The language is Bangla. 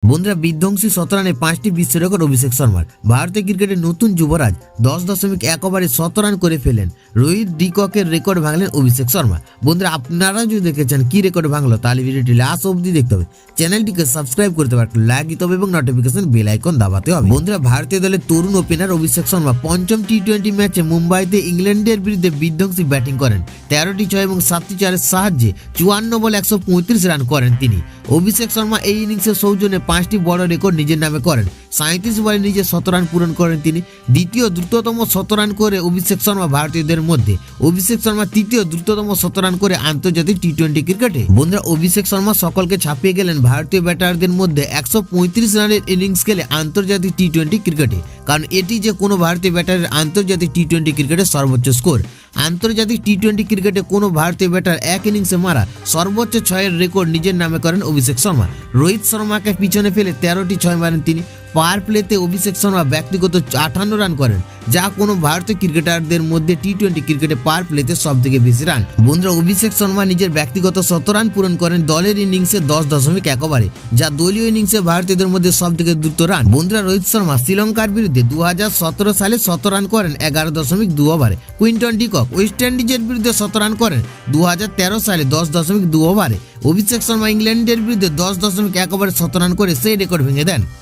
বন্ধুরা বিধ্বংসী 17 রানে 5টি বিশ্ব রেকর্ড অভিষেক শর্মার। ভারতীয় ক্রিকেটের নতুন যুবরাজ 10.1 ওভারে 17 রান করে ফেলেন। রোহিত ডিককের রেকর্ড ভাঙলেন অভিষেক শর্মা। বন্ধুরা আপনারা যদি দেখেছেন কি রেকর্ড ভাঙলো তাহলে ভিডিওটি লাস্ট অবধি দেখতে হবে। চ্যানেলটিকে সাবস্ক্রাইব করতে পারবেন, লাইক দিতে হবে এবং নোটিফিকেশন বেল আইকন দাবাতে হবে। বন্ধুরা ভারতীয় দলের তরুণ ওপেনার অভিষেক শর্মা পঞ্চম টি20 ম্যাচে মুম্বাইতে ইংল্যান্ডের বিরুদ্ধে বিধ্বংসী ব্যাটিং করেন। 13টি 6 এবং 7টি 4-এর সাহায্যে 54 বলে 135 রান করেন তিনি। অভিষেক শর্মা এই ইনিংসের সৌজন্যে 5টি বড় রেকর্ড নিজের নামে করেন। 37 বলে নিজে 17 রান পূরণ করেন তিনি। দ্বিতীয় দ্রুততম 17 রান করে অভিষেক শর্মা ভারতীয়দের মধ্যে। অভিষেক শর্মা তৃতীয় দ্রুততম 17 রান করে আন্তর্জাতিক টি20 ক্রিকেটে। বন্ধুরা অভিষেক শর্মা সকলকে ছাপিয়ে গেলেন ভারতীয় ব্যাটারদের মধ্যে 135 রানের ইনিংস খেলে আন্তর্জাতিক টি20 ক্রিকেটে, কারণ এটি যে কোনো ভারতীয় ব্যাটারের আন্তর্জাতিক টি20 ক্রিকেটের সর্বোচ্চ স্কোর। আন্তর্জাতিক টি20 ক্রিকেটে কোনো ভারতীয় ব্যাটার এক ইনিংসে মারা সর্বোচ্চ 6-এর রেকর্ড নিজের নামে করেন অভিষেক শর্মা। রোহিত শর্মাকে পিছনে ফেলে 13টি 6 মারেন তিনি। পাওয়ার প্লেতে অভিষেক শর্মা ব্যক্তিগত 58 রান করেন, যা কোনো ভারতীয় ক্রিকেটারদের মধ্যে টি20 ক্রিকেটে পাওয়ার প্লেতে সবথেকে বেশি রান। বন্ধুরা অভিষেক শর্মা নিজের ব্যক্তিগত 100 রান পূরণ করেন দলের ইনিংসে 10.1 ওভারে, যা দলীয় ইনিংসে ভারতীয়দের মধ্যে সবথেকে দ্রুত রান। বন্ধুরা রোহিত শর্মা শ্রীলঙ্কার বিরুদ্ধে 2017 সালে 100 রান করেন 11.2 ওভারে। কুইন্টন ডিকক ওয়েস্ট ইন্ডিজের বিরুদ্ধে 100 রান করেন 2013 সালে 10.2 ওভারে। অভিষেক শর্মা ইংল্যান্ডের বিরুদ্ধে 10.1 ওভারে 100 রান করে সেই রেকর্ড ভেঙে দেন।